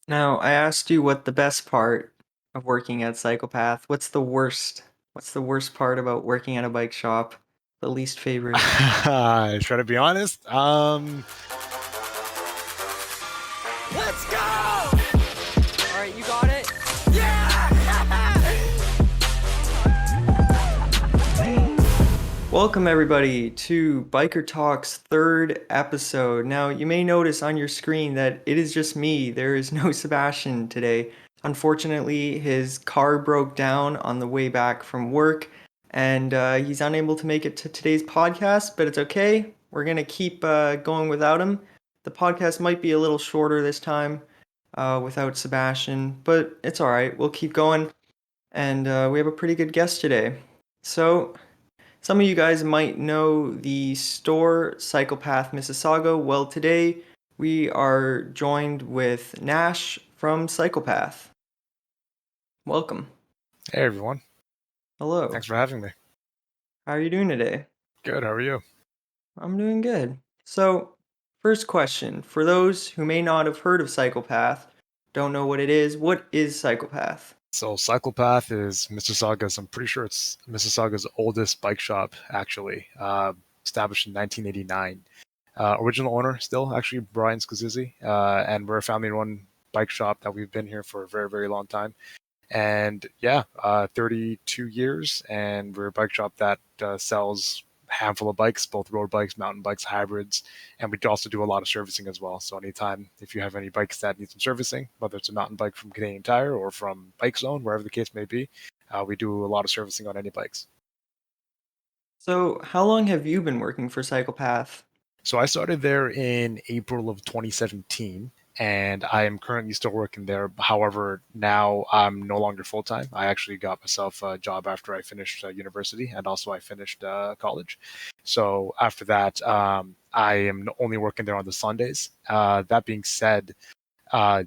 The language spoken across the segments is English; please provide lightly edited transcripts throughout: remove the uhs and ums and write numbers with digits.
Now, I asked you what the best part of working at Cyclepath. What's the worst? What's the worst part about working at a bike shop? The least favorite? Try to be honest. Let's go! All right, you got it? Yeah! Welcome everybody to Biker Talk's third episode. Now, you may notice on your screen that it is just me. There is no Sebastian today. Unfortunately, his car broke down on the way back from work, and he's unable to make it to today's podcast, but it's okay. We're going to keep going without him. The podcast might be a little shorter this time without Sebastian, but it's all right. We'll keep going, and we have a pretty good guest today. So, some of you guys might know the store Cyclepath Mississauga. Well, today we are joined with Nash from Cyclepath. Welcome. Hey everyone. Hello. Thanks for having me. How are you doing today? Good. How are you? I'm doing good. So, first question. For those who may not have heard of Cyclepath, don't know what it is, what is Cyclepath? So Cyclepath is Mississauga's. I'm pretty sure it's Mississauga's oldest bike shop, actually. Established in 1989. Original owner still, actually, Brian Scuzizzi. And we're a family-run bike shop that we've been here for a very, very long time. And yeah, 32 years, and we're a bike shop that sells a handful of bikes, both road bikes, mountain bikes, hybrids, and we also do a lot of servicing as well. So anytime if you have any bikes that need some servicing, whether it's a mountain bike from Canadian Tire or from Bike Zone, wherever the case may be, we do a lot of servicing on any bikes. So, how long have you been working for Cyclepath? So I started there in April of 2017, and I am currently still working there. However, now I'm no longer full time. I actually got myself a job after I finished university, and also I finished college. So after that, I am only working there on the Sundays. That being said, uh,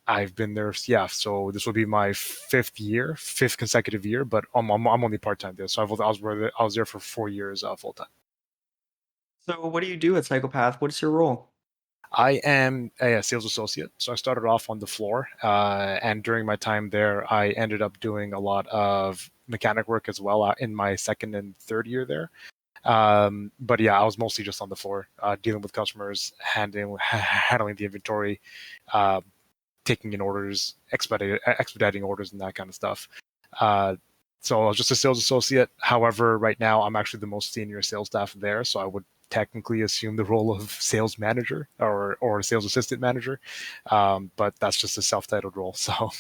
I've been there, yeah. So this will be my fifth consecutive year, but I'm only part time there. So I was there for 4 years full time. So, what do you do at Cyclepath? What is your role? I am a sales associate. So I started off on the floor. And during my time there, I ended up doing a lot of mechanic work as well in my second and third year there. But yeah, I was mostly just on the floor, dealing with customers, handling the inventory, uh, taking in orders, expediting orders, and that kind of stuff. Uh, so I was just a sales associate. However, right now I'm actually the most senior sales staff there, so I would technically assume the role of sales manager or sales assistant manager. But that's just a self-titled role, so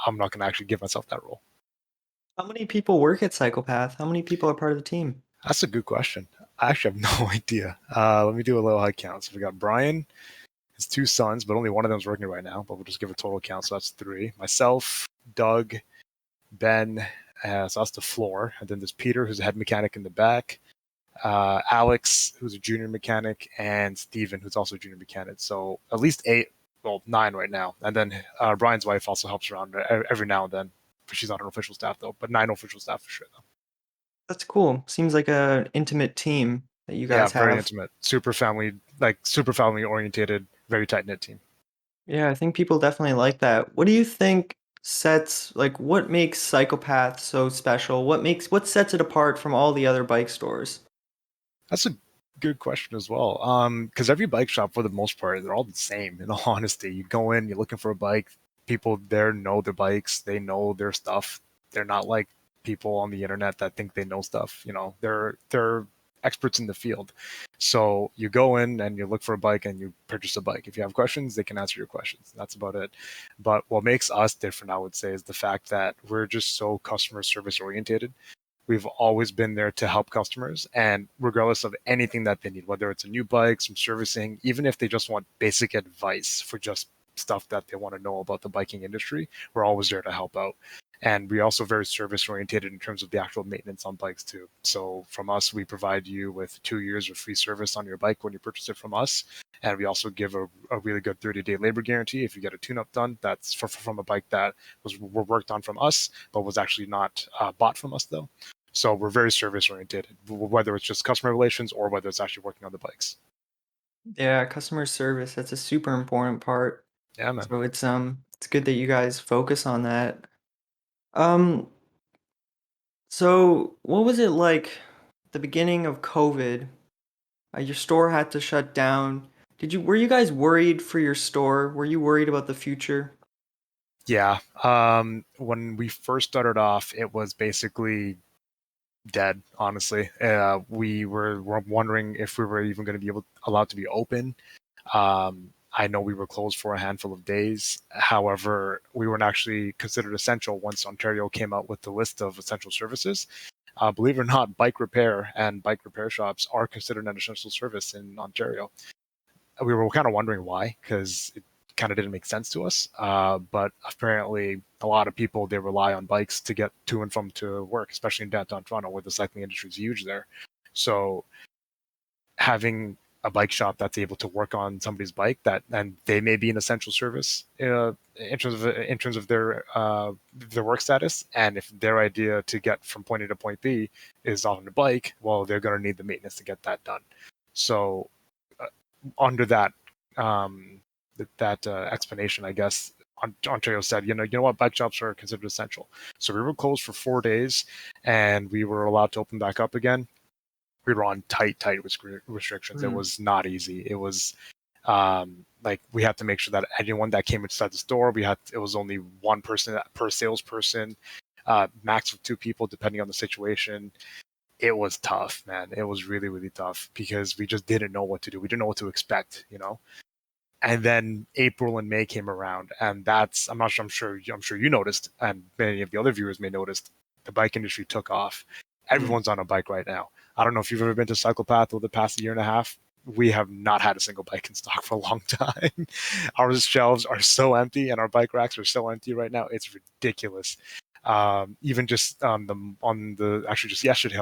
I'm not going to actually give myself that role. How many people work at Cyclepath? How many people are part of the team? That's a good question. I actually have no idea. Let me do a little head count. So we got Brian, his two sons, but only one of them is working right now. But we'll just give a total count. So that's three. Myself, Doug, Ben. So that's the floor. And then there's Peter, who's a head mechanic in the back. Alex, who's a junior mechanic, and Steven, who's also a junior mechanic. So at least eight, well, nine right now. And then Brian's wife also helps around every now and then. She's not an official staff, though, but nine official staff for sure, though. That's cool. Seems like an intimate team that you Yeah, guys very have. intimate, super family oriented, very tight knit team. Yeah, I think people definitely like that. What do you think what makes Psychopath so special? What sets it apart from all the other bike stores? That's a good question as well. Because every bike shop, for the most part, they're all the same. In all honesty, you go in, you're looking for a bike. People there know their bikes. They know their stuff. They're not like people on the internet that think they know stuff. You know, they're experts in the field. So you go in and you look for a bike and you purchase a bike. If you have questions, they can answer your questions. That's about it. But what makes us different, I would say, is the fact that we're just so customer service orientated. We've always been there to help customers, and regardless of anything that they need, whether it's a new bike, some servicing, even if they just want basic advice for just stuff that they want to know about the biking industry, we're always there to help out. And we also very service oriented in terms of the actual maintenance on bikes too. So from us, we provide you with 2 years of free service on your bike when you purchase it from us. And we also give a really good 30-day labor guarantee if you get a tune-up done. That's from a bike that were worked on from us, but was actually not bought from us though. So we're very service oriented, whether it's just customer relations or whether it's actually working on the bikes. Yeah, customer service, that's a super important part. Yeah, man. So it's good that you guys focus on that. Um, so what was it like at the beginning of COVID? Your store had to shut down. Were you guys worried for your store? Were you worried about the future? Yeah. When we first started off, it was basically dead, honestly. We were wondering if we were even going to be allowed to be open. I know we were closed for a handful of days. However, we weren't actually considered essential once Ontario came out with the list of essential services. Believe it or not, bike repair and bike repair shops are considered an essential service in Ontario. We were kind of wondering why, because it kind of didn't make sense to us. But apparently, a lot of people they rely on bikes to get to and from to work, especially in downtown Toronto, where the cycling industry is huge there. So having a bike shop that's able to work on somebody's bike that and they may be an essential service in terms of their work status, and if their idea to get from point A to point B is on the bike, well, they're going to need the maintenance to get that done. So uh, under that explanation, I guess Ontario said, you know what, bike shops are considered essential. So we were closed for 4 days, and we were allowed to open back up again. We were on tight restrictions. It Mm. was not easy. It was like we had to make sure that anyone that came inside the store, it was only one person per salesperson, max of two people depending on the situation. It was tough, man. It was really, really tough because we just didn't know what to do. We didn't know what to expect, you know. And then April and May came around, and that's I'm not sure. I'm sure you noticed, and many of the other viewers may notice. The bike industry took off. Mm. Everyone's on a bike right now. I don't know if you've ever been to Cyclepath over the past year and a half. We have not had a single bike in stock for a long time. Our shelves are so empty, and our bike racks are so empty right now. It's ridiculous. Even just actually just yesterday,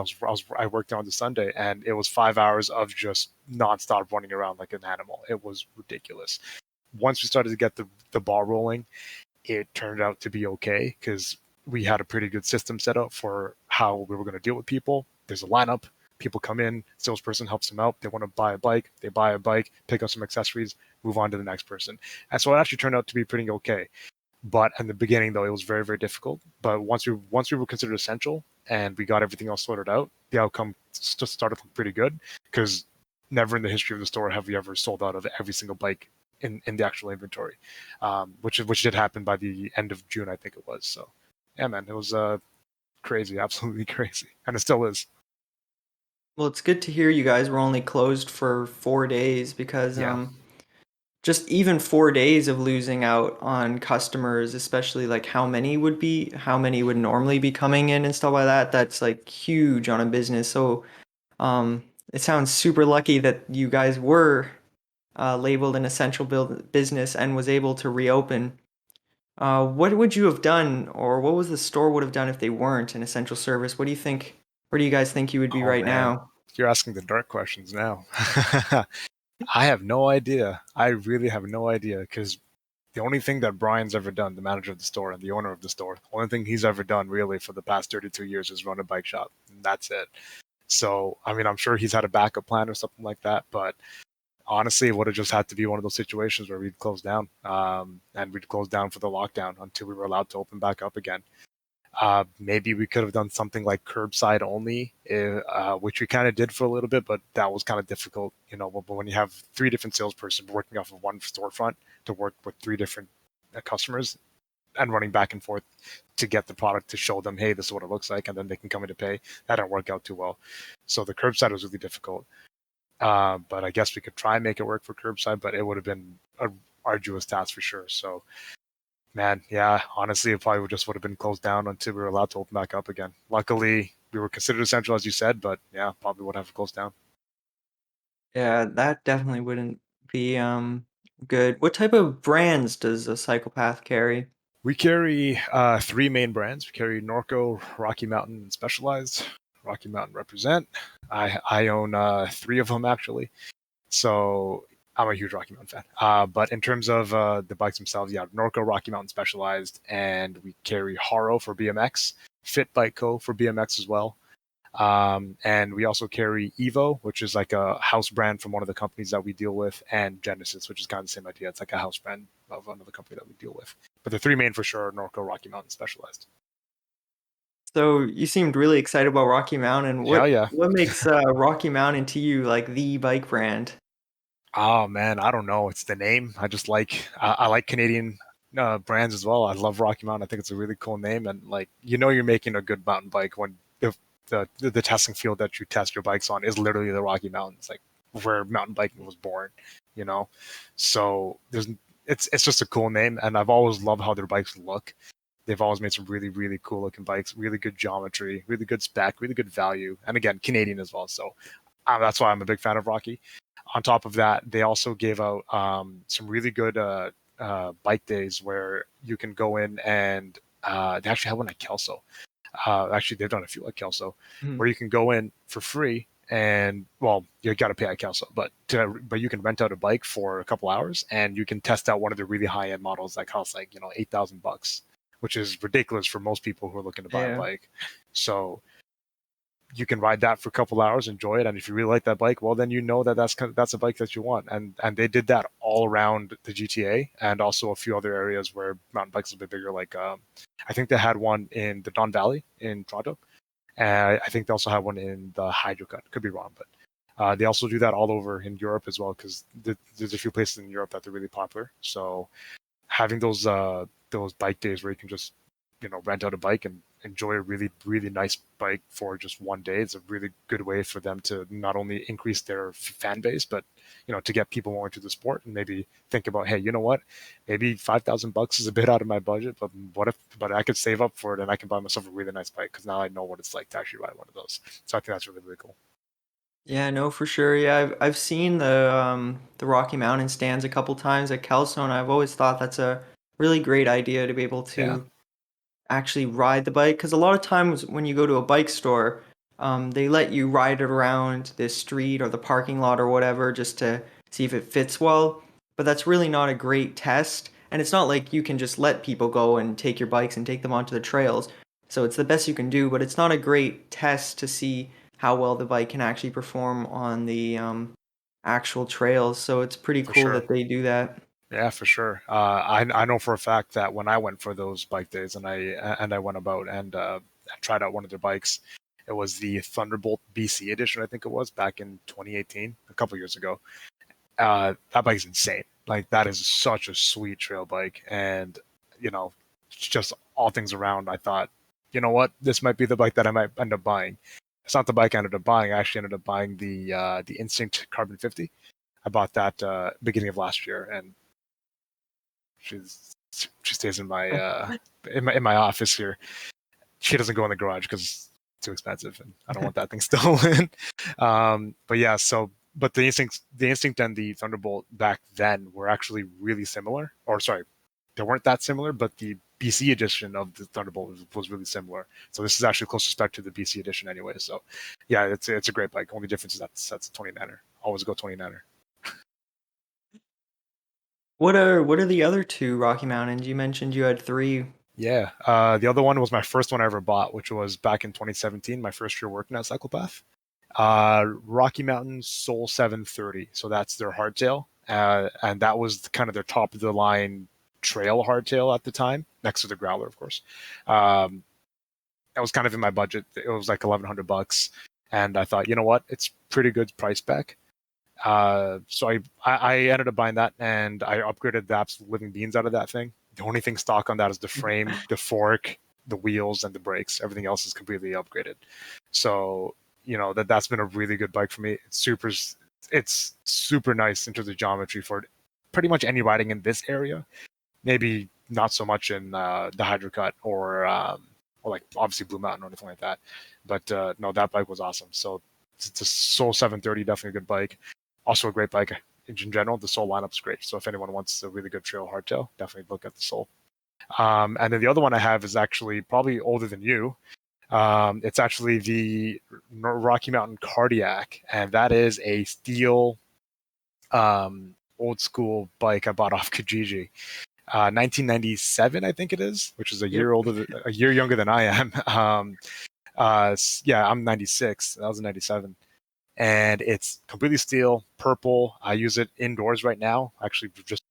I worked on the Sunday, and it was 5 hours of just nonstop running around like an animal. It was ridiculous. Once we started to get the ball rolling, it turned out to be okay because we had a pretty good system set up for how we were going to deal with people. There's a lineup. People come in, salesperson helps them out. They want to buy a bike. They buy a bike, pick up some accessories, move on to the next person. And so it actually turned out to be pretty okay. But in the beginning, though, it was very, very difficult. But once we were considered essential and we got everything else sorted out, the outcome just started looking pretty good because never in the history of the store have we ever sold out of every single bike in the actual inventory, which did happen by the end of June, I think it was. So, yeah, man, it was crazy, absolutely crazy, and it still is. Well, it's good to hear you guys were only closed for 4 days because Yeah. just even 4 days of losing out on customers, especially like how many would normally be coming in and stuff like that. That's like huge on a business. So it sounds super lucky that you guys were labeled an essential business and was able to reopen. What would you have done, or what was the store would have done if they weren't an essential service? What do you think? Where do you guys think you would be Oh right man, now? you're asking the dark questions now. I have no idea. I really have no idea because the only thing that Brian's ever done, the manager of the store and the owner of the store, the only thing he's ever done really for the past 32 years is run a bike shop. And that's it. So, I mean, I'm sure he's had a backup plan or something like that, but honestly, it would have just had to be one of those situations where we'd close down, and we'd close down for the lockdown until we were allowed to open back up again. Maybe we could have done something like curbside only, which we kind of did for a little bit, but that was kind of difficult, you know. But when you have three different salespersons working off of one storefront to work with three different customers and running back and forth to get the product to show them, hey, this is what it looks like, and then they can come in to pay, that didn't work out too well. So the curbside was really difficult. But I guess we could try and make it work for curbside, but it would have been an arduous task for sure. So, man, yeah, honestly, it probably would have been closed down until we were allowed to open back up again. Luckily, we were considered essential, as you said, but yeah, probably would have closed down. Yeah, that definitely wouldn't be good. What type of brands does a psychopath carry? We carry three main brands. We carry Norco, Rocky Mountain, and Specialized. Rocky Mountain represent. I own three of them actually. So I'm a huge Rocky Mountain fan. But in terms of the bikes themselves, yeah, Norco, Rocky Mountain Specialized, and we carry Haro for BMX, Fit Bike Co for BMX as well. And we also carry Evo, which is like a house brand from one of the companies that we deal with, and Genesis, which is kind of the same idea. It's like a house brand of another company that we deal with. But the three main for sure are Norco, Rocky Mountain, Specialized. So you seemed really excited about Rocky Mountain. Hell yeah. What makes Rocky Mountain to you like the bike brand? Oh man, I don't know. It's the name. I like Canadian brands as well. I love Rocky Mountain. I think it's a really cool name, and like you're making a good mountain bike when the testing field that you test your bikes on is literally the Rocky Mountains, like where mountain biking was born. You know, so it's just a cool name, and I've always loved how their bikes look. They've always made some really really cool looking bikes, really good geometry, really good spec, really good value, and again Canadian as well. So that's why I'm a big fan of Rocky. On top of that, they also gave out some really good bike days where you can go in and they actually had one at Kelso. Actually, they've done a few at Kelso where you can go in for free and well, you got to pay at Kelso, but you can rent out a bike for a couple hours and you can test out one of the really high end models that costs like $8,000, which is ridiculous for most people who are looking to buy a bike. So you can ride that for a couple hours, enjoy it, and if you really like that bike, well, then that's a bike that you want. And they did that all around the GTA and also a few other areas where mountain bikes are a bit bigger. Like I think they had one in the Don Valley in Toronto, and I think they also had one in the Hydro Cut. Could be wrong, but they also do that all over in Europe as well because there's a few places in Europe that they're really popular. So having those bike days where you can just rent out a bike and enjoy a really really nice bike for just one day, it's a really good way for them to not only increase their fan base but to get people more into the sport and maybe think about, hey, you know what, maybe $5,000 is a bit out of my budget, but I could save up for it and I can buy myself a really nice bike because now I know what it's like to actually ride one of those. So I think that's really really cool. Yeah, no, for sure. Yeah, I've seen the Rocky Mountain stands a couple times at Kelso, and I've always thought that's a really great idea to be able Yeah, to actually ride the bike. Because a lot of times when you go to a bike store, they let you ride it around the street or the parking lot or whatever just to see if it fits well. But that's really not a great test, and it's not like you can just let people go and take your bikes and take them onto the trails. So it's the best you can do, but it's not a great test to see how well the bike can actually perform on the actual trails. So it's pretty for cool sure. that they do that. Yeah, for sure. I know for a fact that when I went for those bike days and I went about and tried out one of their bikes, it was the Thunderbolt BC edition, I think it was back in 2018, a couple years ago. That bike's insane. Like that is such a sweet trail bike, and just all things around. I thought, you know what, this might be the bike that I might end up buying. It's not the bike I ended up buying. I actually ended up buying the Instinct Carbon 50. I bought that beginning of last year, and she stays in my office here. She doesn't go in the garage because it's too expensive, and I don't want that thing stolen. But yeah, but the instinct and the Thunderbolt back then were actually really similar. Or sorry, they weren't that similar, but the BC edition of the Thunderbolt was really similar. So this is actually close respect to the BC edition anyway. So yeah, it's a great bike. Only difference is that's a 29er. Always go 29er. What are the other two Rocky Mountains? You mentioned you had three. Yeah, the other one was my first one I ever bought, which was back in 2017, my first year working at Cyclepath. Rocky Mountain Soul 730. So that's their hardtail, and that was kind of their top of the line trail hardtail at the time, next to the Growler, of course. That was kind of in my budget. It was like $1,100, and I thought, you know what, it's pretty good price spec. So I ended up buying that, and I upgraded the absolute living beans out of that thing. The only thing stock on that is the frame, the fork, the wheels, and the brakes. Everything else is completely upgraded. So that's been a really good bike for me. It's super nice in terms of geometry for pretty much any riding in this area. Maybe not so much in the Hydro Cut or like obviously Blue Mountain or anything like that. But no, that bike was awesome. So it's a Soul 730, definitely a good bike. Also a great bike in general. The Soul lineup's great. So if anyone wants a really good trail hardtail, definitely look at the Soul. And then the other one I have is actually probably older than you. It's actually the Rocky Mountain Cardiac, and that is a steel old school bike I bought off Kijiji. 1997, I think it is, which is a year younger than I am. Yeah, I'm 96. That was in 97. And it's completely steel, purple. I use it indoors right now. Actually, just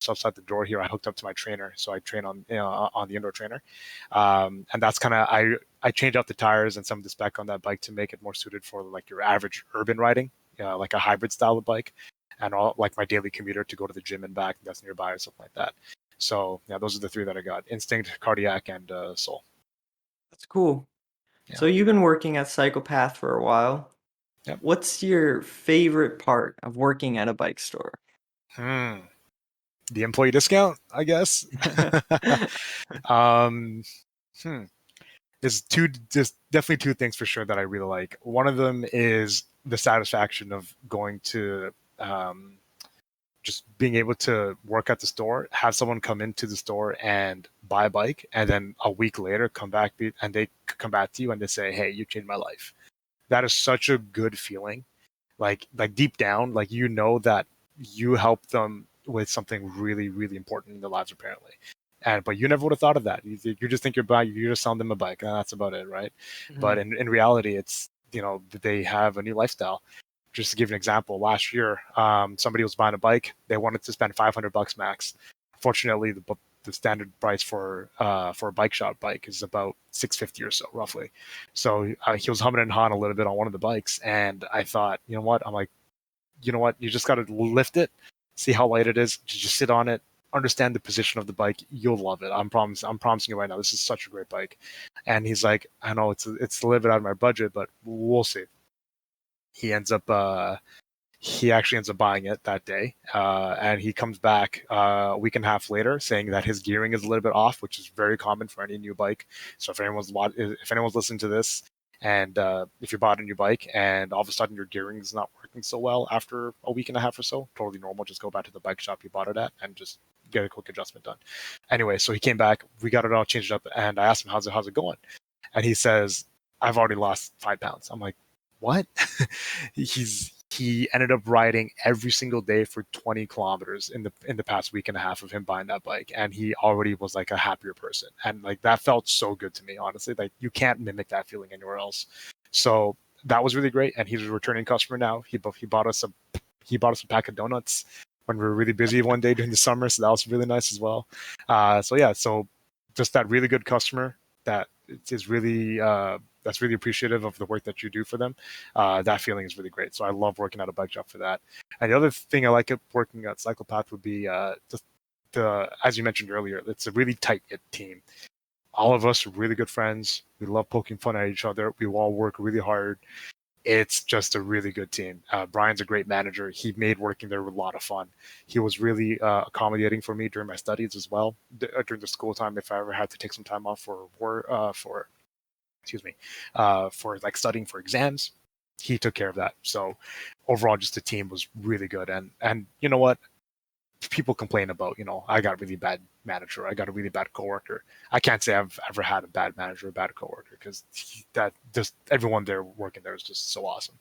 outside the door here, I hooked up to my trainer, so I train on on the indoor trainer. And that's kind of I changed out the tires and some of the spec on that bike to make it more suited for like your average urban riding, like a hybrid style of bike, and all like my daily commuter to go to the gym and back that's nearby or something like that. So yeah, those are the three that I got: Instinct, Cardiac, and Soul. That's cool. Yeah. So you've been working at Psychopath for a while. Yep. What's your favorite part of working at a bike store? The employee discount, I guess. um, hmm. There's definitely two things for sure that I really like. One of them is the satisfaction of going to just being able to work at the store, have someone come into the store and buy a bike, and then a week later come back and they come back to you and they say, "Hey, you changed my life." That is such a good feeling. Like deep down, like you know that you helped them with something really, really important in their lives, apparently. But you never would have thought of that. You just think you're just selling them a bike, and that's about it, right? But Mhm. in reality, it's they have a new lifestyle. Just to give you an example, last year, somebody was buying a bike. They wanted to spend $500 max. Fortunately, the standard price for a bike shop bike is about $650 or so, roughly. So he was humming and hawing a little bit on one of the bikes, and I thought, you know what? I'm like, you know what? You just got to lift it, see how light it is, just sit on it, understand the position of the bike. You'll love it. I'm promising you right now. This is such a great bike. And he's like, I know it's a little bit out of my budget, but we'll see. He ends up he actually ends up buying it that day, and he comes back a week and a half later saying that his gearing is a little bit off, which is very common for any new bike. So if anyone's listening to this, and if you bought a new bike and all of a sudden your gearing is not working so well after a week and a half or so, totally normal. Just go back to the bike shop you bought it at and just get a quick adjustment done. Anyway, so he came back, we got it all changed up, and I asked him how's it going, and he says, I've already lost 5 pounds. I'm like, what? He ended up riding every single day for 20 kilometers in the past week and a half of him buying that bike, and he already was like a happier person, and like that felt so good to me, honestly. Like you can't mimic that feeling anywhere else. So that was really great, and he's a returning customer now. He bought us a pack of donuts when we were really busy one day during the summer, so that was really nice as well. So yeah, so just that really good customer that is really that's really appreciative of the work that you do for them. That feeling is really great. So I love working at a bike shop for that. And the other thing I like at working at Cyclepath would be just as you mentioned earlier, it's a really tight knit team. All of us are really good friends. We love poking fun at each other. We all work really hard. It's just a really good team. Brian's a great manager. He made working there a lot of fun. He was really accommodating for me during my studies as well. During the school time, if I ever had to take some time off for excuse me, for like studying for exams, he took care of that. So overall, just the team was really good. And you know what? People complain about, I got a really bad manager, I got a really bad coworker. I can't say I've ever had a bad manager or a bad coworker, because that just everyone there working there is just so awesome.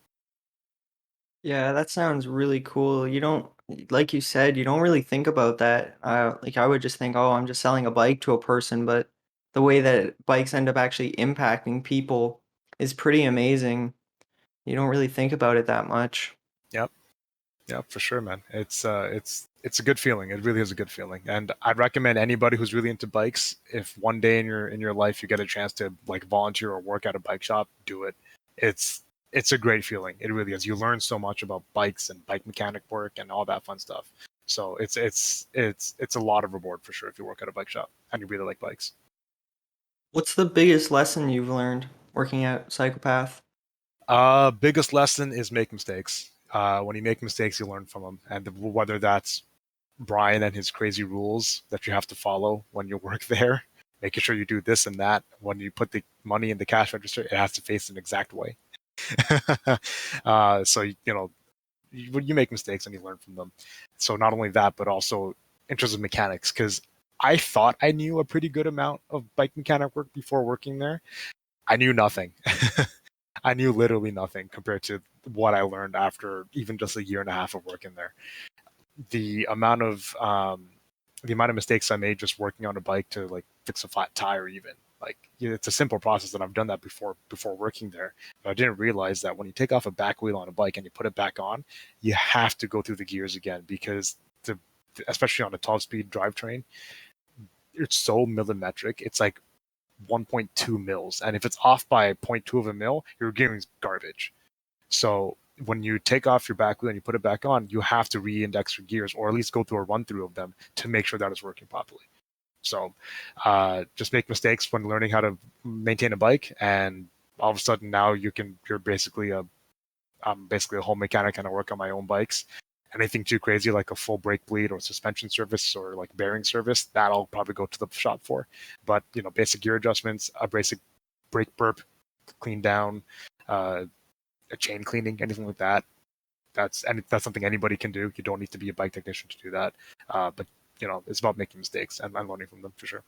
Yeah, that sounds really cool. You don't, like you said, you don't really think about that. Like I would just think, oh, I'm just selling a bike to a person, but the way that bikes end up actually impacting people is pretty amazing. You don't really think about it that much. Yep. Yeah, for sure, man. It's a good feeling. It really is a good feeling, and I'd recommend anybody who's really into bikes. If one day in your life you get a chance to like volunteer or work at a bike shop, do it. It's a great feeling. It really is. You learn so much about bikes and bike mechanic work and all that fun stuff. So it's a lot of reward for sure if you work at a bike shop and you really like bikes. What's the biggest lesson you've learned working at Psychopath? Biggest lesson is make mistakes. When you make mistakes, you learn from them, and whether that's Brian and his crazy rules that you have to follow when you work there, making sure you do this and that. When you put the money in the cash register, it has to face an exact way. So you make mistakes and you learn from them. So not only that, but also in terms of mechanics, because I thought I knew a pretty good amount of bike mechanic work before working there. I knew nothing. I knew literally nothing compared to what I learned after even just a year and a half of working there. The amount of mistakes I made just working on a bike to like fix a flat tire, even Like, it's a simple process, and I've done that before working there. But I didn't realize that when you take off a back wheel on a bike and you put it back on, you have to go through the gears again, because especially on a 12-speed drivetrain, it's so millimetric. It's like 1.2 mils, and if it's off by 0.2 of a mil, your gearing's garbage. So when you take off your back wheel and you put it back on, you have to re-index your gears, or at least go through a run through of them to make sure that it's working properly. So just make mistakes when learning how to maintain a bike, and all of a sudden now you're basically I'm basically a home mechanic, and I work on my own bikes. Anything too crazy like a full brake bleed or suspension service or like bearing service, that I'll probably go to the shop for. But basic gear adjustments, a basic brake burp, clean down, a chain cleaning, anything like that. That's something anybody can do. You don't need to be a bike technician to do that. But it's about making mistakes and learning from them for sure.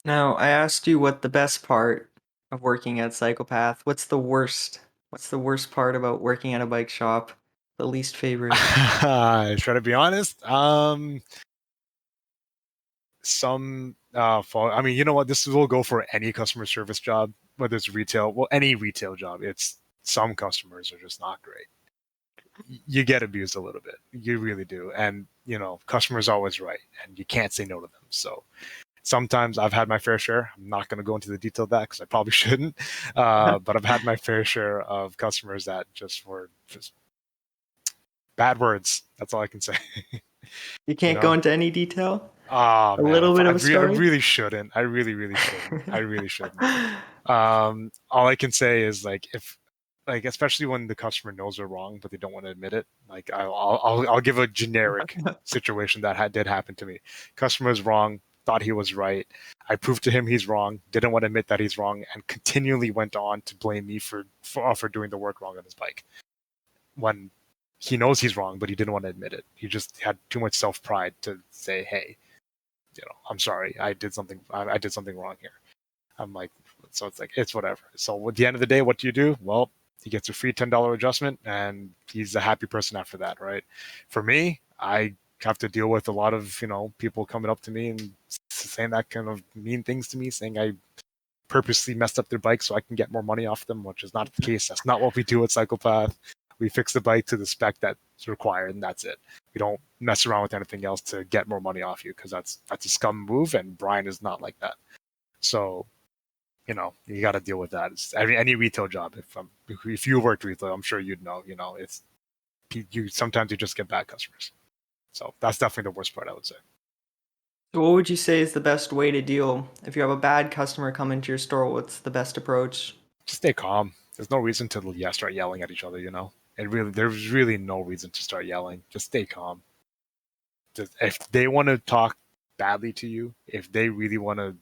Now, I asked you what the best part of working at Cyclepath. What's the worst? What's the worst part about working at a bike shop? The least favorite? Try to be honest. Some fault. I mean, you know what? This will go for any customer service job, whether it's retail. Well, any retail job. It's some customers are just not great. You get abused a little bit. You really do. And customers are always right, and you can't say no to them. So sometimes I've had my fair share. I'm not going to go into the detail of that because I probably shouldn't. But I've had my fair share of customers that were just bad words. That's all I can say. You can't go into any detail? Oh, A man, little bit of a I story? really shouldn't. I really shouldn't. I really shouldn't. All I can say is especially when the customer knows they're wrong, but they don't want to admit it. Like I'll give a generic situation that did happen to me. Customer is wrong, thought he was right. I proved to him he's wrong, didn't want to admit that he's wrong, and continually went on to blame me for doing the work wrong on his bike. When he knows he's wrong, but he didn't want to admit it. He just had too much self-pride to say, hey, I'm sorry, I did something wrong here. I'm like, so it's like, it's whatever. So at the end of the day, what do you do? Well, he gets a free $10 adjustment, and he's a happy person after that, right? For me, I have to deal with a lot of, people coming up to me and saying that kind of mean things to me, saying I purposely messed up their bike so I can get more money off them, which is not the case. That's not what we do at Cyclepath. We fix the bike to the spec that's required, and that's it. We don't mess around with anything else to get more money off you, because that's a scum move, and Brian is not like that. So, you got to deal with that. It's any retail job. If you worked retail, I'm sure you'd know. Sometimes you just get bad customers. So that's definitely the worst part, I would say. So what would you say is the best way to deal if you have a bad customer come into your store? What's the best approach? Just stay calm. There's no reason to start yelling at each other. There's really no reason to start yelling. Just stay calm. If they want to talk badly to you, if they really want to,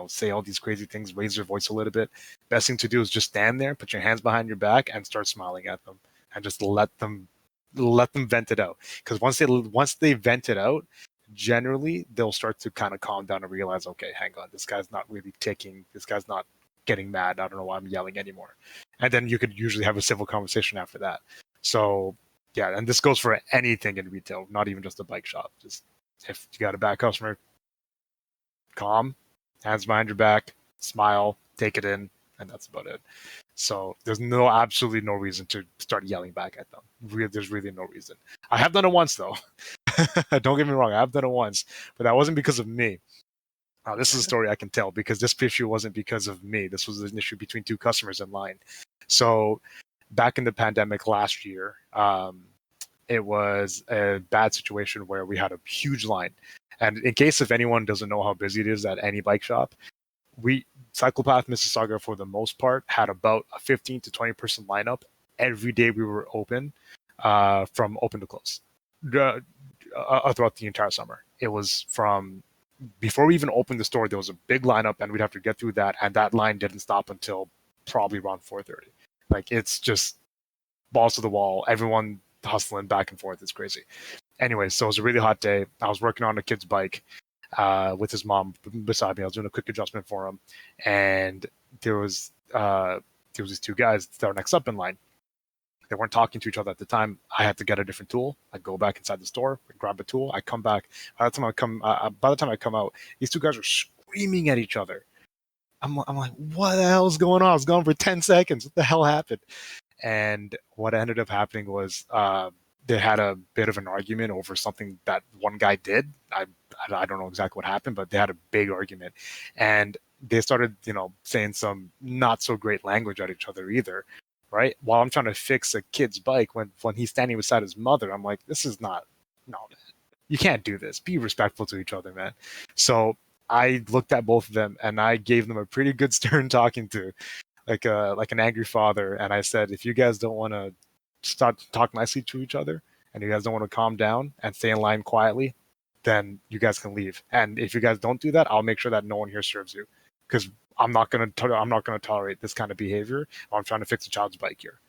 say all these crazy things, raise their voice a little bit, best thing to do is just stand there, put your hands behind your back, and start smiling at them, and just let them vent it out. Because once they vent it out, generally they'll start to kind of calm down and realize, okay, hang on, this guy's not really ticking. This guy's not getting mad. I don't know why I'm yelling anymore. And then you could usually have a civil conversation after that. So yeah, and this goes for anything in retail, not even just a bike shop. Just if you got a bad customer, calm, hands behind your back, smile, take it in, and that's about it. So there's absolutely no reason to start yelling back at them. There's really no reason. I have done it once though. Don't get me wrong, I have done it once, but that wasn't because of me. This is a story I can tell, because this issue wasn't because of me. This was an issue between two customers in line. So back in the pandemic last year, it was a bad situation where we had a huge line. And in case if anyone doesn't know how busy it is at any bike shop, Cyclepath Mississauga, for the most part, had about a 15 to 20 person lineup every day we were open, from open to close, throughout the entire summer. It was from before we even opened the store, there was a big lineup, and we'd have to get through that, and that line didn't stop until probably around 4:30. Like, it's just balls to the wall, everyone hustling back and forth. It's crazy. Anyway, so it was a really hot day. I was working on a kid's bike with his mom beside me. I was doing a quick adjustment for him, and there was these two guys that were next up in line. They weren't talking to each other at the time. I had to get a different tool. I go back inside the store, grab a tool. I come back. By the time I come out, these two guys are screaming at each other. I'm like, what the hell is going on? I was gone for 10 seconds. What the hell happened? And what ended up happening was they had a bit of an argument over something that one guy did. I don't know exactly what happened, but they had a big argument, and they started, saying some not so great language at each other either, right? While I'm trying to fix a kid's bike when he's standing beside his mother, I'm like, this is not, no, man, you can't do this. Be respectful to each other, man. So I looked at both of them and I gave them a pretty good stern talking to, like an angry father, and I said, if you guys don't want to start to talk nicely to each other, and you guys don't want to calm down and stay in line quietly, then you guys can leave. And if you guys don't do that, I'll make sure that no one here serves you, because I'm not gonna tolerate this kind of behavior. I'm trying to fix a child's bike here.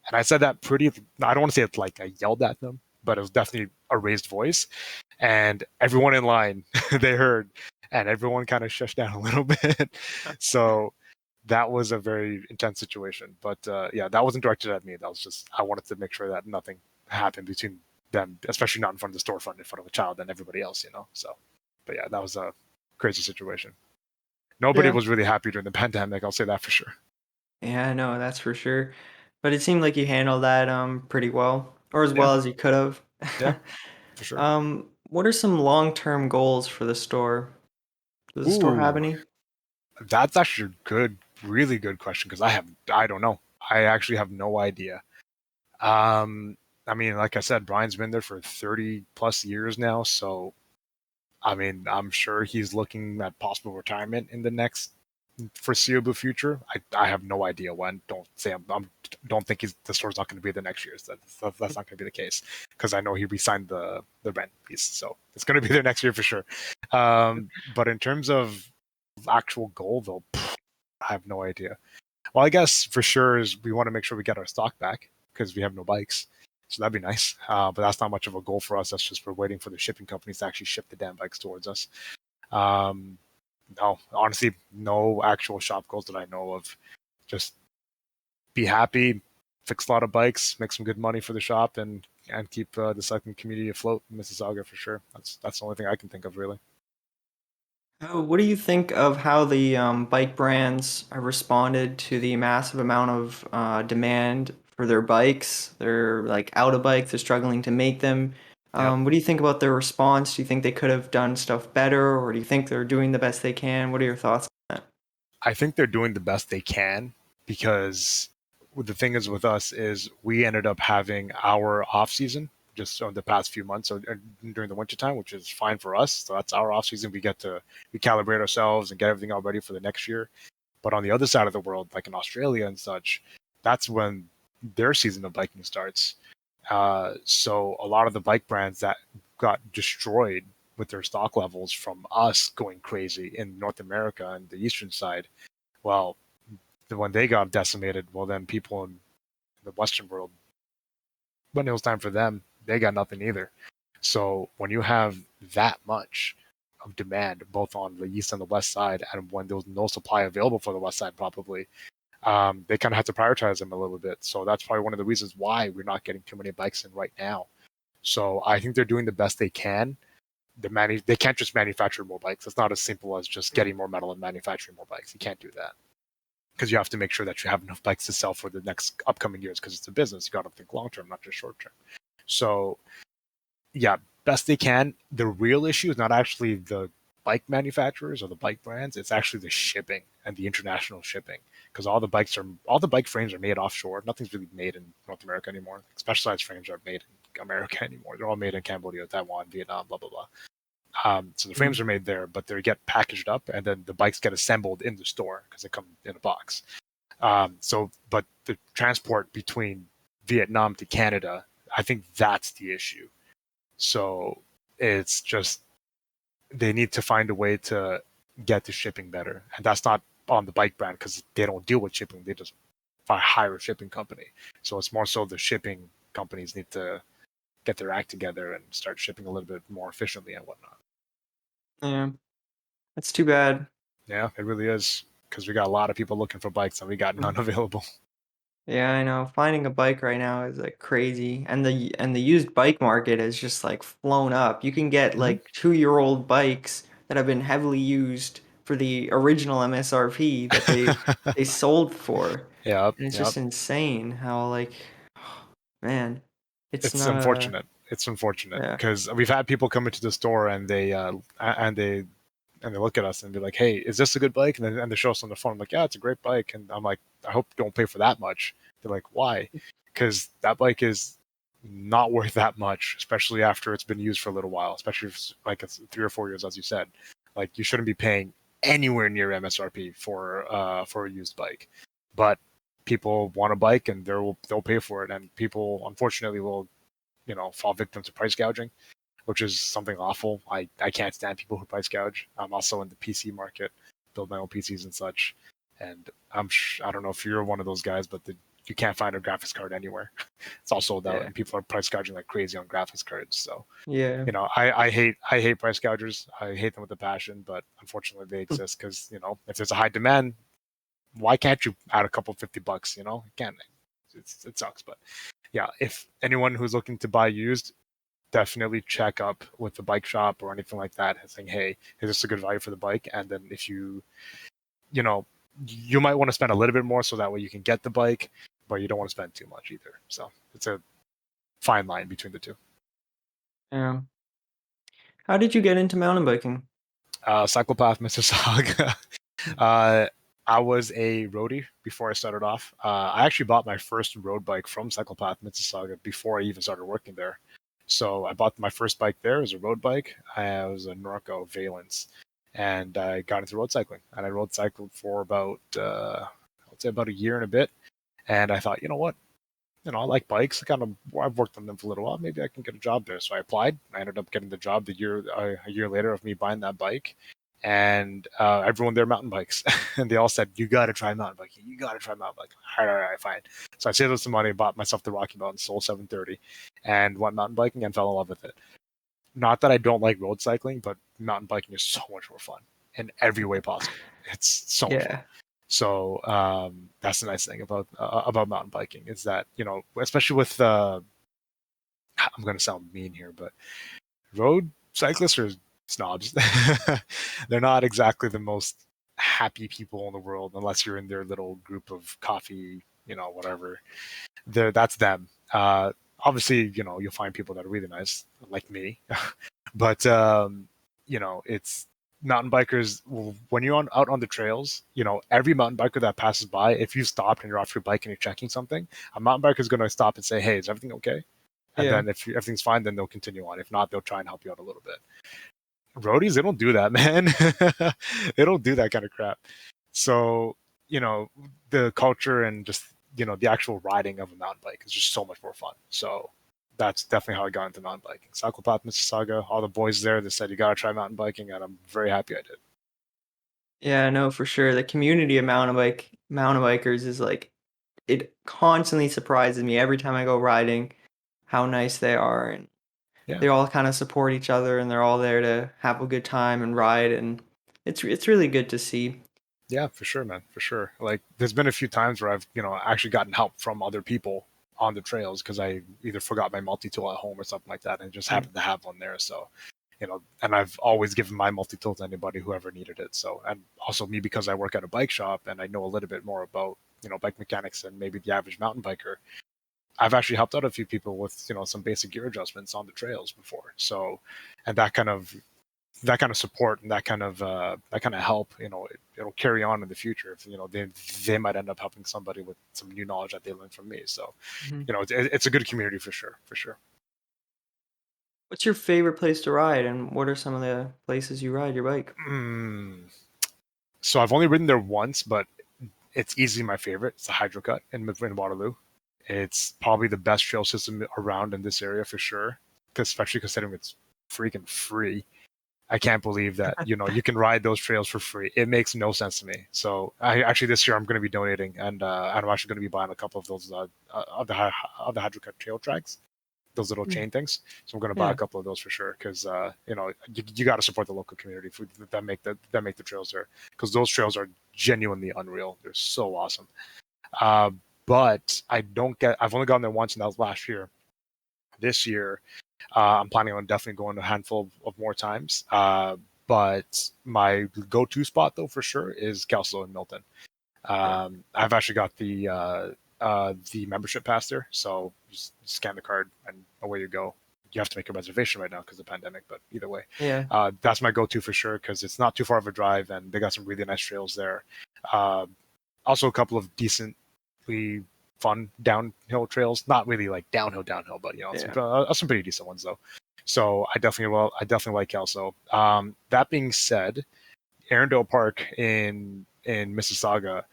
And I said that pretty. I don't want to say it like I yelled at them, but it was definitely a raised voice, and everyone in line they heard, and everyone kind of shushed down a little bit. So that was a very intense situation. But yeah, that wasn't directed at me. That was just I wanted to make sure that nothing happened between them, especially not in front of the storefront, in front of a child and everybody else, So, but yeah, that was a crazy situation. Nobody Yeah. was really happy during the pandemic. I'll say that for sure. Yeah, I know, that's for sure. But it seemed like you handled that pretty well, or as Yeah, well as you could have. yeah, for sure. What are some long-term goals for the store? Does the store have Ooh, any? that's actually a good, really good question because I don't know. I actually have no idea. Um, I mean, like I said, Brian's been there for 30 plus years now, so I mean, I'm sure he's looking at possible retirement in the next foreseeable future. I have no idea when. Don't say don't think the store's not going to be the next year. That's not going to be the case because I know he re-signed the rent piece, so it's going to be there next year for sure. But in terms of actual goal, though, I have no idea. Well, I guess for sure is we want to make sure we get our stock back because we have no bikes. So that'd be nice. But that's not much of a goal for us. That's just we're waiting for the shipping companies to actually ship the damn bikes towards us. Um, no, honestly, no actual shop goals that I know of. Just be happy, fix a lot of bikes, make some good money for the shop, and keep the cycling community afloat in Mississauga for sure. That's the only thing I can think of really. What do you think of how the bike brands have responded to the massive amount of demand for their bikes? They're like out of bikes, they're struggling to make them. Yep. What do you think about their response? Do you think they could have done stuff better, or do you think they're doing the best they can? What are your thoughts on that? I think they're doing the best they can because the thing is with us is we ended up having our off season just on the past few months, so during the winter time, which is fine for us. So that's our off season. We get to recalibrate ourselves and get everything all ready for the next year. But on the other side of the world, like in Australia and such, that's when their season of biking starts. So a lot of the bike brands that got destroyed with their stock levels from us going crazy in North America and the eastern side, well, when they got decimated, well, then people in the Western world, when it was time for them, they got nothing either. So when you have that much of demand, both on the east and the west side, and when there was no supply available for the west side, probably, they kind of had to prioritize them a little bit. So that's probably one of the reasons why we're not getting too many bikes in right now. So I think they're doing the best they can. They can't just manufacture more bikes. It's not as simple as just getting more metal and manufacturing more bikes. You can't do that because you have to make sure that you have enough bikes to sell for the next upcoming years because it's a business. You got to think long term, not just short term. So yeah, best they can. The real issue is not actually the bike manufacturers or the bike brands. It's actually the shipping and the international shipping because all the bike frames are made offshore. Nothing's really made in North America anymore. Like specialized frames aren't made in America anymore. They're all made in Cambodia, Taiwan, Vietnam, blah blah blah. So the frames are made there, but they get packaged up, and then the bikes get assembled in the store because they come in a box. But the transport between Vietnam to Canada, I think that's the issue. So it's just they need to find a way to get the shipping better, and that's not on the bike brand because they don't deal with shipping. They just hire a shipping company. So it's more so the shipping companies need to get their act together and start shipping a little bit more efficiently and whatnot. Yeah, that's too bad. Yeah, it really is because we got a lot of people looking for bikes and we got none available. Yeah, I know. Finding a bike right now is like crazy, and the used bike market has just like flown up. You can get Hmm. like 2-year-old bikes that have been heavily used for the original MSRP that they sold for. Yeah, And it's yeah. just insane how, like, man, it's It's not a, unfortunate. It's unfortunate yeah. because we've had people come into the store and they look at us and be like, "Hey, is this a good bike?" And they show us on the phone. I'm like, "Yeah, it's a great bike." And I'm like, "I hope you don't pay for that much." They're like, "Why?" Because that bike is not worth that much, especially after it's been used for a little while, especially if like it's 3 or 4 years, as you said. Like you shouldn't be paying anywhere near MSRP for a used bike, but people want a bike and they'll pay for it, and people unfortunately will fall victim to price gouging, which is something awful. I can't stand people who price gouge. I'm also in the PC market, build my own PCs and such, and I don't know if you're one of those guys, but you can't find a graphics card anywhere. It's all sold out, Yeah. and people are price gouging like crazy on graphics cards. So Yeah. I hate price gougers. I hate them with a passion, but unfortunately they exist because if there's a high demand, why can't you add a couple $50? It can. It sucks, but yeah, if anyone who's looking to buy used, definitely check up with the bike shop or anything like that, saying, "Hey, is this a good value for the bike?" And then if you know, you might want to spend a little bit more so that way you can get the bike, but you don't want to spend too much either. So it's a fine line between the two. Yeah. How did you get into mountain biking? Cyclepath Mississauga. uh, I was a roadie before I started off. I actually bought my first road bike from Cyclepath Mississauga before I even started working there. So I bought my first bike there as a road bike. I was a Norco Valence, and I got into road cycling. And I road cycled for about, I'd say about a year and a bit. And I thought, you know what? I like bikes. I've worked on them for a little while. Maybe I can get a job there. So I applied. I ended up getting the job a year later of me buying that bike, and everyone there mountain bikes, and they all said, "You got to try mountain biking. You got to try mountain biking." All right, fine. So I saved up some money, bought myself the Rocky Mountain Soul 730, and went mountain biking and fell in love with it. Not that I don't like road cycling, but mountain biking is so much more fun in every way possible. It's so much fun. Yeah. So that's the nice thing about mountain biking is that especially with I'm going to sound mean here, but road cyclists are snobs. They're not exactly the most happy people in the world unless you're in their little group of coffee, whatever. That's them. Obviously, you'll find people that are really nice, like me, but it's mountain bikers. When you're out on the trails, every mountain biker that passes by, if you stopped and you're off your bike and you're checking something, a mountain biker is going to stop and say, "Hey, is everything okay?" And Yeah. then if everything's fine, then they'll continue on. If not, they'll try and help you out a little bit. Roadies, they don't do that, man. They don't do that kind of crap. So, the culture and just, the actual riding of a mountain bike is just so much more fun. So that's definitely how I got into mountain biking. Cyclepath Mississauga, all the boys there, they said, "You got to try mountain biking." And I'm very happy I did. Yeah, no, for sure. The community of mountain bikers is like, it constantly surprises me every time I go riding how nice they are, and Yeah. they all kind of support each other, and they're all there to have a good time and ride, and it's really good to see. Yeah, for sure, man, for sure. Like, there's been a few times where I've, actually gotten help from other people on the trails because I either forgot my multi-tool at home or something like that and just Mm. happened to have one there. So, and I've always given my multi-tool to anybody who ever needed it. So, and also me because I work at a bike shop and I know a little bit more about, bike mechanics than maybe the average mountain biker. I've actually helped out a few people with, some basic gear adjustments on the trails before. So, and that kind of support and that kind of help, it'll carry on in the future. If they might end up helping somebody with some new knowledge that they learned from me. So, Mhm. it's a good community for sure, for sure. What's your favorite place to ride, and what are some of the places you ride your bike? So I've only ridden there once, but it's easily my favorite. It's the Hydro Cut in Waterloo. It's probably the best trail system around in this area for sure, especially considering it's freaking free. I can't believe that you can ride those trails for free. It makes no sense to me. So I actually this year I'm going to be donating, and I'm actually going to be buying a couple of those of the Hydrocut trail tracks, those little Mm. chain things. So I'm going to buy a Yeah. couple of those for sure because you got to support the local community that make the trails there because those trails are genuinely unreal. They're so awesome. Uh, but I've only gone there once, and that was last year. This year, I'm planning on definitely going a handful of more times. But my go-to spot, though, for sure, is Kelso and Milton. I've actually got the membership pass there, so just scan the card and away you go. You have to make a reservation right now because of the pandemic, but either way, Yeah. that's my go-to for sure because it's not too far of a drive and they got some really nice trails there. Also, a couple of decently fun downhill trails, not really like downhill, but some pretty decent ones though. So I definitely like Kelso. That being said, Arundel Park in Mississauga,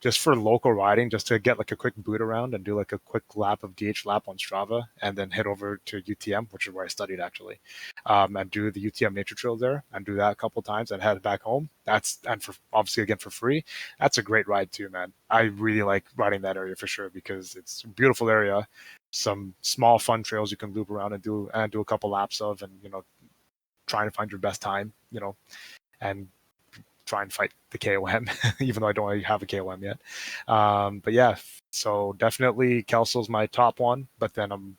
just for local riding, just to get like a quick boot around and do like a quick lap of DH lap on Strava, and then head over to UTM, which is where I studied actually, and do the UTM nature trail there, and do that a couple times, and head back home. And for obviously again for free, that's a great ride too, man. I really like riding that area for sure because it's a beautiful area, some small fun trails you can loop around and do a couple laps of, and trying to find your best time, and try and fight the KOM, even though I don't really have a KOM yet. But yeah, so definitely Kelso's my top one, but then I'm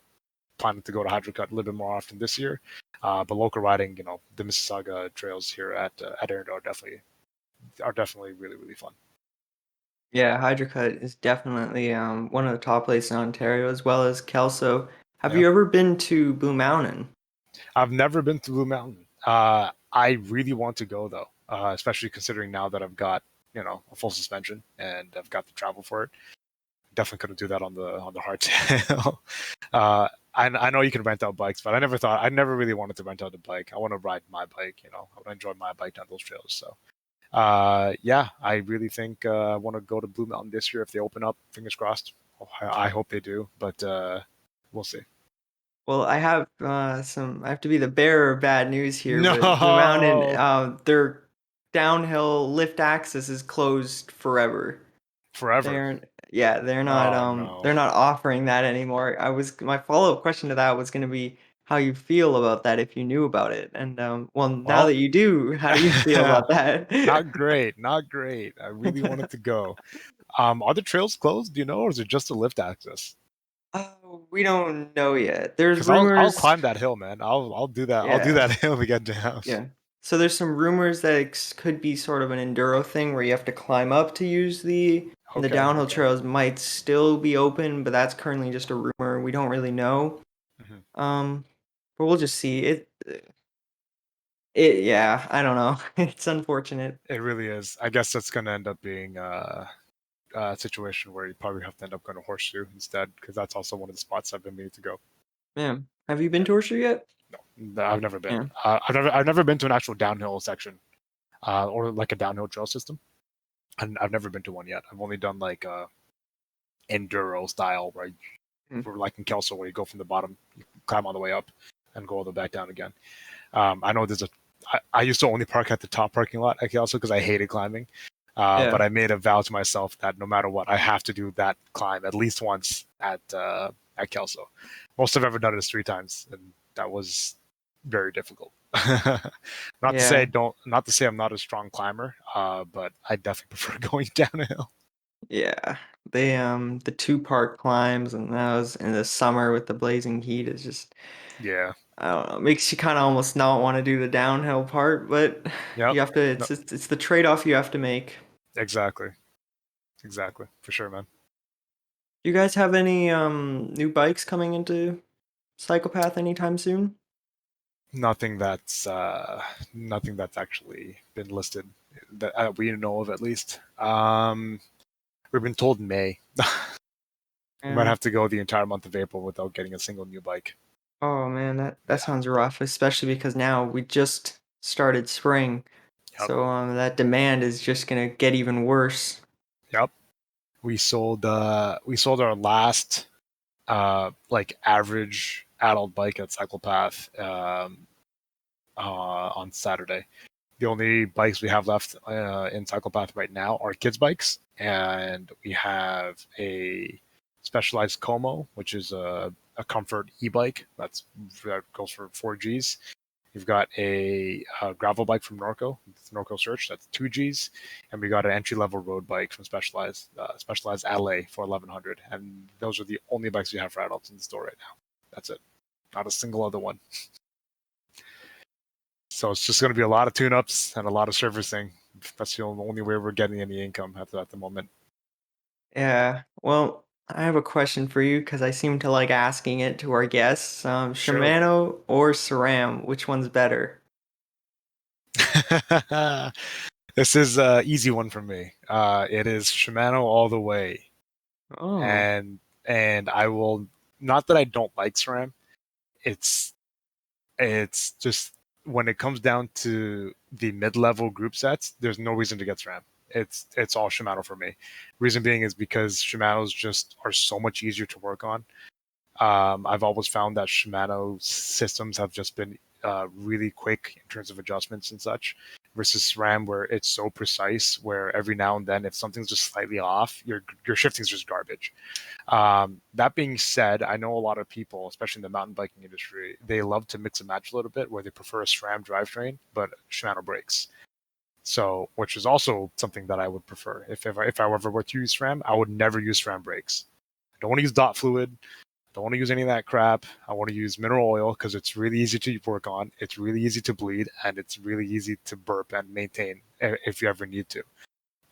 planning to go to Hydrocut a little bit more often this year. But local riding, the Mississauga trails here at Arundel are definitely really, really fun. Yeah, Hydrocut is definitely one of the top places in Ontario, as well as Kelso. Have Yeah. you ever been to Blue Mountain? I've never been to Blue Mountain. I really want to go though, especially considering now that I've got a full suspension and I've got the travel for it. Definitely couldn't do that on the hardtail. I know you can rent out bikes, but I never really wanted to rent out a bike. I want to ride my bike. I want to enjoy my bike down those trails. So yeah, I really think I want to go to Blue Mountain this year if they open up. Fingers crossed. I hope they do, but we'll see. Well, I have I have to be the bearer of bad news here, but Blue Mountain, No, their downhill lift access is closed forever. forever. They're not Oh no. they're not offering that anymore. My follow-up question to that was going to be how you feel about that if you knew about it. And well, now that Well, you do, how do you feel about that? not great, not great. I really wanted to go. Are the trails closed? Do you know, or is it just a lift access? We don't know yet. There's Because I'll rumors. climb that hill, man. I'll do that. I'll do Yeah. that hill to get down. Yeah. So there's some rumors that it could be sort of an enduro thing where you have to climb up to use and the Okay, downhill okay. trails might still be open, but that's currently just a rumor. We don't really know. Mhm. Um, but we'll just see. Yeah, I don't know. It's unfortunate. It really is. I guess that's going to end up being a situation where you probably have to end up going to Horseshoe instead, because that's also one of the spots I've been meaning to go. Yeah. Have you been Yeah. to Horseshoe yet? No, I've never been. Yeah. I've never been to an actual downhill section, or like a downhill trail system. And I've never been to one yet. I've only done like enduro style, where we're like in Kelso, where you go from the bottom, you climb all the way up, and go all the way back down again. I know I used to only park at the top parking lot at Kelso because I hated climbing. Yeah. But I made a vow to myself that no matter what, I have to do that climb at least once at Kelso. Most I've ever done it is 3 times, and that was very difficult. Not Yeah. to say I'm not a strong climber, but I definitely prefer going downhill. Yeah. The two-part climbs and that was in the summer with the blazing heat is just Yeah. I don't know, makes you kind of almost not want to do the downhill part, but Yep. you have to No, it's the trade-off you have to make. exactly. Exactly. For sure, man. Do you guys have any new bikes coming into Psychopath anytime soon? Nothing that's actually been listed that we know of, at least. We've been told May. We might Yeah. have to go the entire month of April without getting a single new bike. Oh man, that Yeah. sounds rough, especially because now we just started spring. Yep. So that demand is just gonna get even worse. Yep. We sold our last like average adult bike at Cyclepath on Saturday. The only bikes we have left in Cyclepath right now are kids bikes, and we have a Specialized Como, which is a comfort e-bike that goes for 4Gs. You've got a gravel bike from Norco Search, that's 2Gs, and we got an entry-level road bike from Specialized Adelaide for 1100, and those are the only bikes we have for adults in the store right now. That's it. Not a single other one. So it's just going to be a lot of tune-ups and a lot of servicing. That's the only way we're getting any income at the moment. Yeah. Well, I have a question for you because I seem to like asking it to our guests. Sure. Shimano or SRAM, which one's better? This is an easy one for me. It is Shimano all the way, Oh, and I will, not that I don't like SRAM. It's it's just when it comes down to the mid-level group sets, there's no reason to get SRAM. It's all Shimano for me. Reason being is because Shimanos just are so much easier to work on. I've always found that Shimano systems have just been really quick in terms of adjustments and such, versus SRAM where it's so precise. Where every now and then, if something's just slightly off, your shifting is just garbage. That being said, I know a lot of people, especially in the mountain biking industry, they love to mix and match a little bit, where they prefer a SRAM drivetrain but Shimano brakes. So, which is also something that I would prefer. If I ever were to use SRAM, I would never use SRAM brakes. I don't want to use dot fluid. Don't want to use any of that crap. I want to use mineral oil because it's really easy to work on. It's really easy to bleed, and it's really easy to burp and maintain if you ever need to.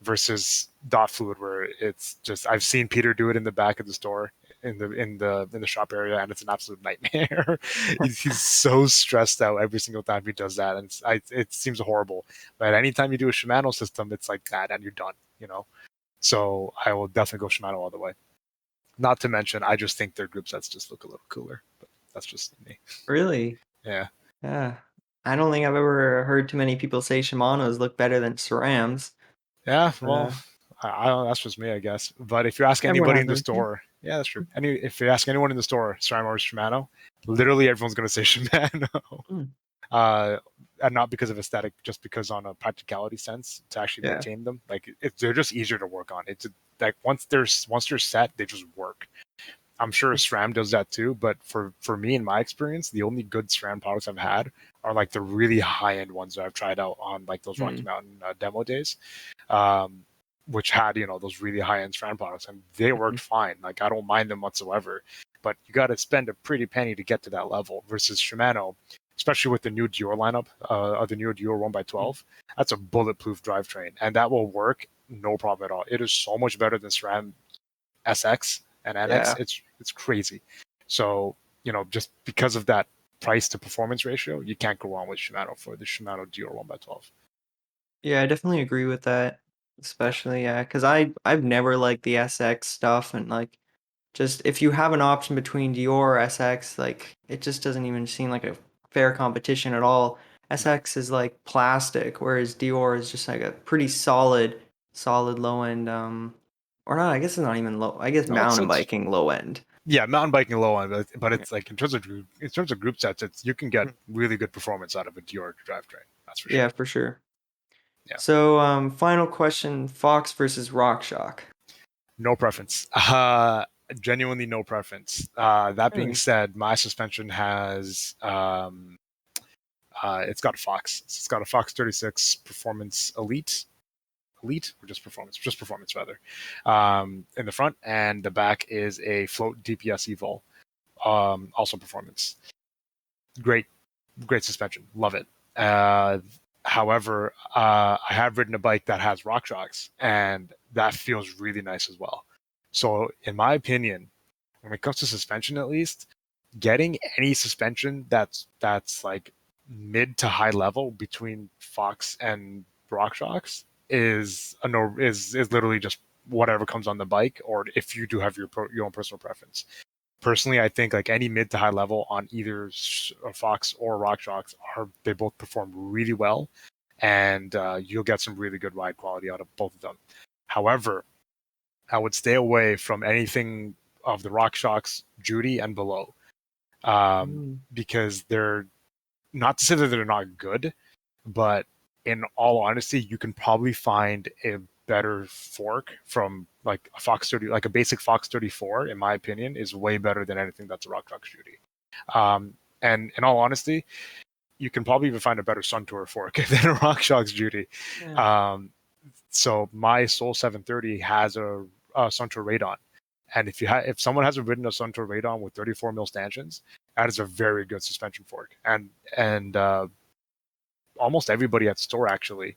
Versus dot fluid, where it's just, I've seen Peter do it in the back of the store, in the shop area, and it's an absolute nightmare. He's so stressed out every single time he does that, and it seems horrible. But anytime you do a Shimano system, it's like that, and you're done. So I will definitely go Shimano all the way. Not to mention, I just think their group sets just look a little cooler. But that's just me. really? Yeah. Yeah. I don't think I've ever heard too many people say Shimanos look better than SRAMs. Yeah. Well, Uh, I don't know. That's just me, I guess. But if you ask Everyone anybody has in the their opinion. store, yeah, that's true. If you ask anyone in the store, SRAM or Shimano, literally everyone's going to say Shimano. Mm, uh, and not because of aesthetic, just because on a practicality sense to actually yeah. maintain them. Like they're just easier to work on. It's like once they're set, they just work. I'm sure SRAM does that too, but for me, in my experience, the only good SRAM products I've had are like the really high end ones that I've tried out on like those Rocky Mm, Mountain demo days, um, which had those really high end SRAM products, and they mhm. worked fine. Like I don't mind them whatsoever, but you got to spend a pretty penny to get to that level. Versus Shimano, especially with the new Dior lineup, the new Dior 1x12, that's a bulletproof drivetrain, and that will work no problem at all. It is so much better than SRAM SX and NX. Yeah. It's crazy. So just because of that price to performance ratio, you can't go wrong with Shimano for the Shimano Dior 1x12. Yeah, I definitely agree with that. Yeah. Especially, yeah, because I've never liked the SX stuff and like just if you have an option between Dior or SX, like it just doesn't even seem like a fair competition at all. No. SX is like plastic, whereas Dior is just like a pretty solid low end or not, I guess it's not even low. I guess No, it's mountain it's biking low end. yeah, mountain biking low on, but Yeah. it's like in terms of group sets, you can get really good performance out of a Dior drivetrain. That's for Yeah, sure. for sure. Yeah. So, final question, Fox versus RockShox. No preference. Genuinely no preference. That being Really? said, my suspension has it's got a Fox. It's got a Fox 36 Performance Elite or just performance rather, in the front, and the back is a float DPS Evol, also performance. Great suspension, love it. However, I have ridden a bike that has RockShox, and that feels really nice as well. So in my opinion, when it comes to suspension, at least, getting any suspension that's like mid to high level between Fox and RockShox is literally just whatever comes on the bike, or if you do have your own personal preference. Personally, I think like any mid to high level on either Fox or RockShox, they both perform really well, and you'll get some really good ride quality out of both of them. However, I would stay away from anything of the RockShox Judy and below, Mm, because they're, not to say that they're not good, but in all honesty, you can probably find a better fork from like a Fox 30, like a basic Fox 34, in my opinion, is way better than anything that's a RockShox Judy. And in all honesty, you can probably even find a better Suntour fork than a RockShox Judy. yeah. Um, so my Soul 730 has a Suntour Radon, and if someone hasn't ridden a Suntour Radon with 34 mil stanchions, that is a very good suspension fork. And almost everybody at store actually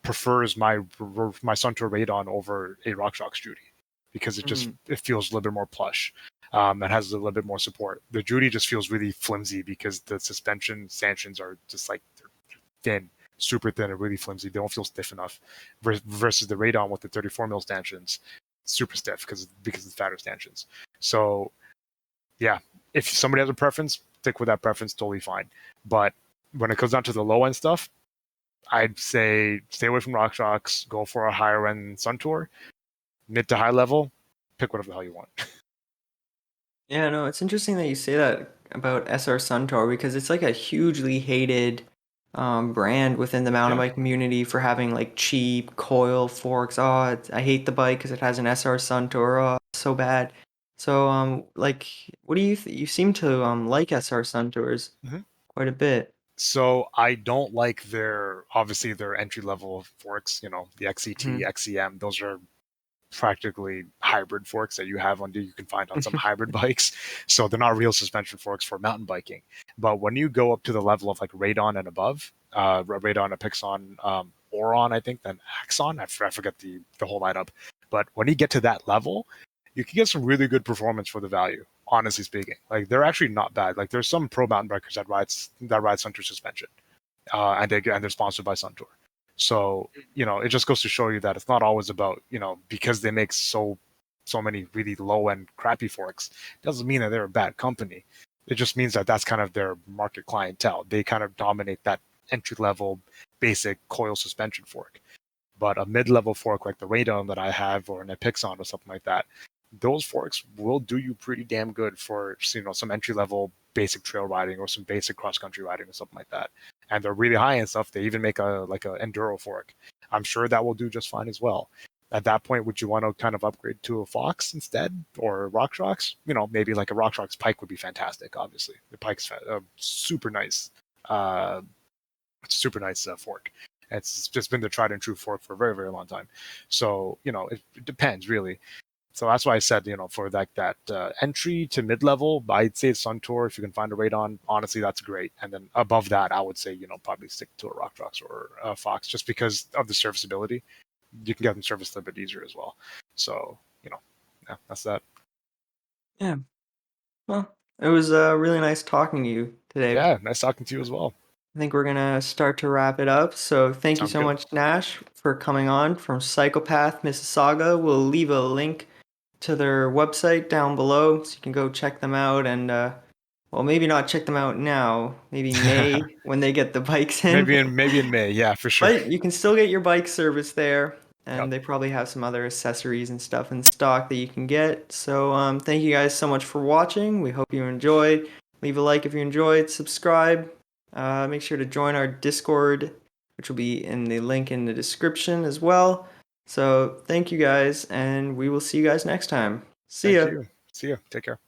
prefers my Suntour Radon over a RockShox Judy because it feels a little bit more plush. And has a little bit more support. The Judy just feels really flimsy because the suspension stanchions are just like thin, super thin and really flimsy. They don't feel stiff enough. Versus the Radon with the 34 mil stanchions, super stiff because of the fatter stanchions. So yeah, if somebody has a preference, stick with that preference, totally fine. But when it comes down to the low end stuff, I'd say stay away from RockShox, go for a higher end Suntour, mid to high level, pick whatever the hell you want. Yeah, no, it's interesting that you say that about SR Suntour because it's like a hugely hated brand within the mountain Yeah. bike community for having like cheap coil forks. Oh, I hate the bike because it has an SR Suntour. Oh, it's so bad. So, like, what do you you seem to like SR Suntours Mhm. quite a bit. So I don't like obviously their entry level forks, the XCT, Mhm. XCM. Those are practically hybrid forks that you can find on some hybrid bikes. So they're not real suspension forks for mountain biking. But when you go up to the level of like Radon and above, Radon, Apixon, Oron, I think, then Axon, I forget the whole lineup. But when you get to that level, you can get some really good performance for the value. Honestly speaking, like they're actually not bad. Like there's some pro mountain bikers that ride Suntour suspension, and they're sponsored by Suntour. So it just goes to show you that it's not always about because they make so many really low end crappy forks doesn't mean that they're a bad company. It just means that that's kind of their market clientele. They kind of dominate that entry level basic coil suspension fork. But a mid level fork like the Radon that I have or an Epixon or something like that, those forks will do you pretty damn good for some entry level basic trail riding or some basic cross country riding or something like that. And they're really high end stuff. They even make a enduro fork. I'm sure that will do just fine as well. At that point, would you want to kind of upgrade to a Fox instead or a RockShox? Maybe like a RockShox Pike would be fantastic. Obviously, the Pike's super nice. Super nice fork. It's just been the tried and true fork for a very, very long time. So it depends really. So that's why I said, for like that entry to mid level, I'd say Suntour. If you can find a Radon, honestly, that's great. And then above that, I would say, probably stick to a RockShox or a Fox, just because of the serviceability. You can get them serviced a little bit easier as well. So, yeah, that's that. Yeah. Well, it was really nice talking to you today. Yeah, nice talking to you as well. I think we're gonna start to wrap it up. So thank you Sounds so good. much, Nash, for coming on from Psychopath Mississauga. We'll leave a link to their website down below so you can go check them out and well, maybe not check them out now. Maybe May when they get the bikes in. maybe in May, yeah, for sure. But you can still get your bike service there, Yep. and they probably have some other accessories and stuff in stock that you can get. So thank you guys so much for watching. We hope you enjoyed. Leave a like if you enjoyed. Subscribe. Make sure to join our Discord, which will be in the link in the description as well. So thank you guys, and we will see you guys next time. See Thank ya. you. See you. Take care.